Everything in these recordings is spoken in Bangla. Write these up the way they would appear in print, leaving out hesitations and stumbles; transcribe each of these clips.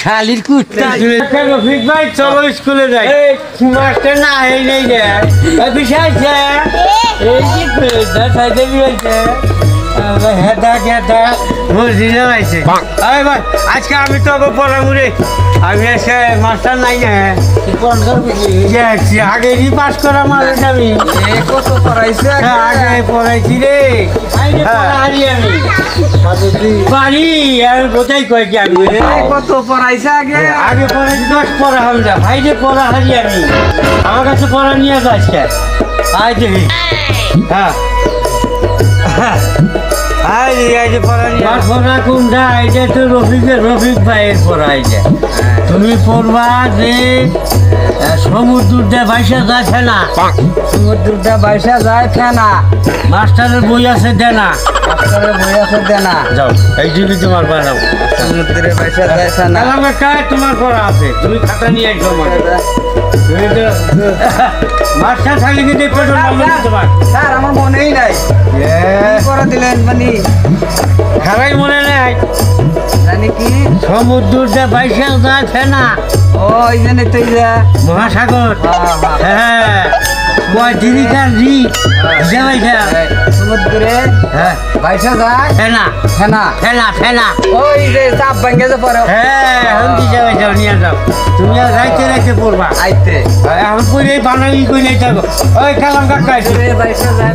শালির কুত্তা রফিক ভাই চলো স্কুলে যাই মাস্টার না এই নেই রে বিষয় এই যে হেদা গেদা মসজিদে আইছে আরে ভাই আজকে আমি তো পড়াবুরে আমি আজকে মাস্টার নাই না আগে পাস করা মানুষ আমি কত পড়াইছে আগে পড়াইছি রে আমি বাড়ি আর কোথায় কয়েছি আমি কত পড়াইছে আগে আগে পড়াইছি 10 পড়া হল না ভাইরে পড়া হারি আমি আমার কাছে পড়া নিয়ে যাস আয় দেখি হ্যাঁ তুমি পড়বা যে সমুদ্রটা বাইসা যায় ফেনা সমুদ্রটা বাইসা যায় ফেনা মাস্টারের বই আছে দেনা মাস্টারের বই আছে দেনা যাও এই দিবি তোমার বানাও সমুদ্রে বাইসা যায় ফেনা তোমার পড়া আছে তুমি খাতা নিয়ে একদম মাস্টার থাকলে কিন্তু তোমার স্যার আমার মনেই নাই পড়া দিলেন মানে খারাই মনে নেই জানি কি সমুদ্রটা বাইশাল যাচ্ছে না ও এই জন্য তো মহাসাগর হ্যাঁ সমুদ্রে হ্যাঁ বাইসা যায় ফেনা ফেনা ফেনা ফেনা ওই যে চাপ ভাঙ্গে যে পরে হ্যাঁ হন্দি যাবে যাও নিয়ে যাও তুমি আর রাইতে রাইতে পড়বা আইতে এখন পরে বানাই কই নাই থাকো ওই কালাম কাকা বাইসা যায়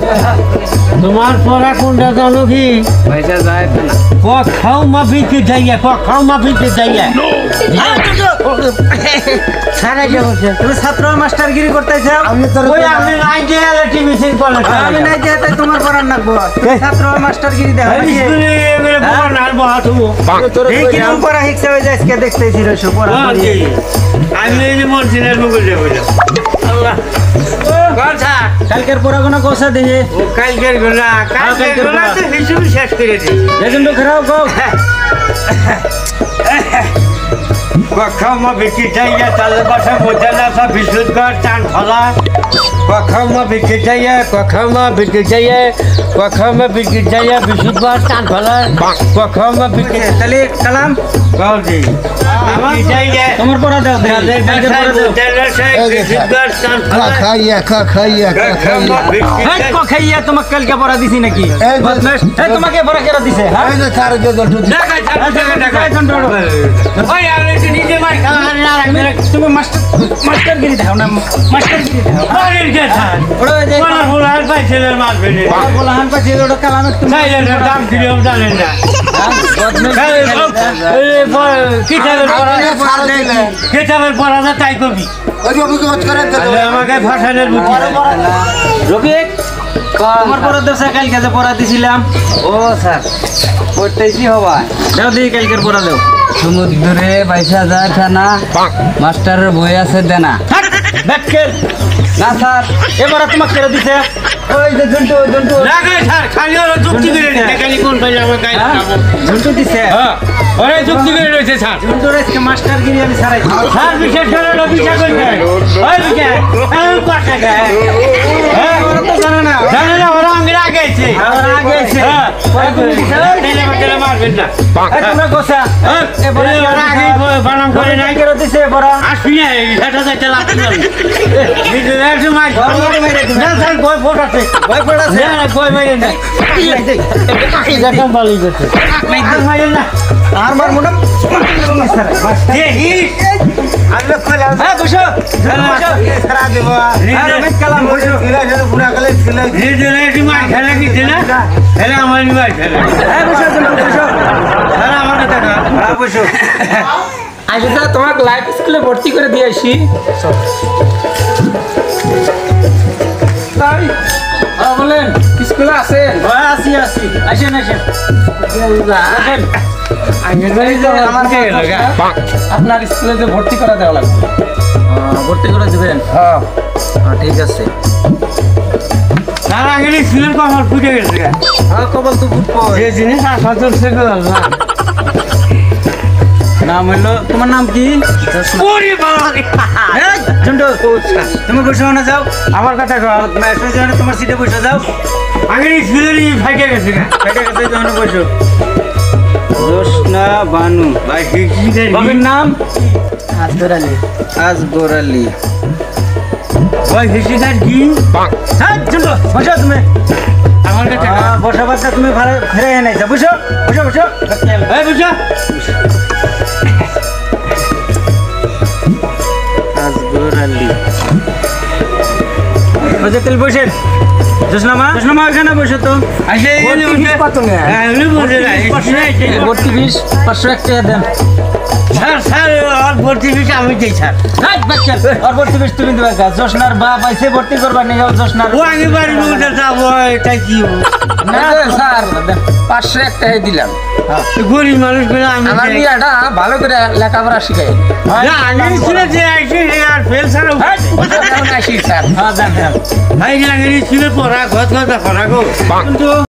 তোমার পড়া কোনটা জানো কি বাইসা যায় ফেনা খাও মাফিতে যাইয়া খাও মাফিতে যাইয়া সারা যাবো তুমি ছাত্র মাস্টারগিরি করতেছো আমি তো আমি নাই দিয়ে টিভি সিন পড়া আমি নাই দিয়ে তাই তোমার পড়ার নাকবো ছাত্র মাস্টারগিরি দেখো স্কুলে মেরে পড়া নাল বহা তুমি এই কি রকম পড়া শিখছে ওই যে আজকে দেখতেছি রসু পড়া আমি এই যে মর্জিনার মুগল যাবো আল্লাহ কথা কালকের পড়াগুলো কোসা দিয়ে ও কালকের গোলা তো হিসুবি শেষ করে দিই দেখুন তো খারাপ কও কখমা বিক্রি যাইয়া তালে বাসা বোঝা না সব বিশুদ্ধ কর চান ফলা কখমা বিক্রি যাইয়া কখমা বিক্রি যাইয়া কখমা বিক্রি যাইয়া বিশুদ্ধ কর চান ফলা কখমা বিক্রি তাহলে কালাম গাউজি বিক্রি যাইয়া তোমার পড়া দাও খাইয়া তোমাকে কালকে পড়া দিছি নাকি তোমাকে পড়া কেরা দিছে তুমি মাস্টারগিরি দেখাও না মাস্টারগিরি কেতাবের পড়া না তাই কবি আমাকে ভাষানের রফিক তোমার পড়া দেবসা কালকে যে পড়া দিছিলাম ও স্যার পড়তেছি হবা দাও দিই কালকের পড়া দাও সমুদ্রে বাইসা যায় ফেনা মাস্টারের বই আছে দেনা না স্যার এবার তোমাকে কেন দিছে ওই যে ঝন্টু ঝন্টু স্যার খালি যুক্তি করে খালি কোন ভাই আমার গায়ে ঝন্টু দিছে ওরে যুক্তি করে রয়েছে স্যার ঝন্টুর আজকে মাস্টারগিরি আমি ছাড়াই স্যার বিশেষ করে অভিষেক করবে ওই বিশেষ কথা গায় জানে না ওরা আগে আগেছে মারবেন না তোমরা গোসা এবারে ওরা আগে বানাম করে নাই কেন দিছে পড়া আসবি না এটা যাইতে লাগবে নিজের সময় স্যার বই ফোটাছে বই মেরে না দেখুন ভালোই করছে না আর মার মোটা আচ্ছা তোমাকে লাইফ স্কুলে ভর্তি করে দিয়ে আসি তাই বলেন স্কুলে আছেন আসি আসেন আপনার স্কুলে যে ভর্তি করে দেওয়া লাগবে ভর্তি করে দেবেন হ্যাঁ ঠিক আছে তার আগে ছিলেন কখন ফুটে গেছে হ্যাঁ কবল তো ফুটবো যে জিনিস আসা চলছে নাম হইলো তোমার নাম কি তুমি বসে না যাও আমার কথা তোমার সিটে বসে যাও আগে স্কুলে ফাইটে গেছে ফাইটে গেছে যখন বসো জোসনা বানু। ভাই হিস্ট্রিটা বাপের নাম আসগর আলী। আসগর আলী। ভাই হিস্ট্রিটা কি হ্যাঁ চলো বসো তুমি। আমার কাছে বসা বাচ্চা তুমি ভালো ফিরে নাইছো, বুঝছো বুঝো বুঝো। এই বুঝা আসগর আলী। বুঝে তেল বসেন। জোসনামা এখানে বসে তো। আসে এগুলি বুঝে কত নেয়? হ্যাঁ এগুলি বুঝে না ভর্তি ফিস 500 টাকা দেন। স্যার স্যার আর ভর্তি ফিস আমি দিই স্যার আর ভর্তি ফিস তুমি দিবা গা। জোসনার বাপ আইছে ভর্তি করবা নিয়ে জোসনার। ও আগে বাড়ি উঠে যাবো এটা কি না স্যার 500 টাকা দিলাম। গরিব মানুষ করে আমি আমার দেই। বিয়াটা ভালো করে লেখাপড়া শিখাই। না আমি ছেলে যে আইসি আর ফেল ছাড়া আসি স্যার। হ্যাঁ দেন দেন। ভাই না ছেলে পড়া ঘর ঘর দেখা গো কিন্তু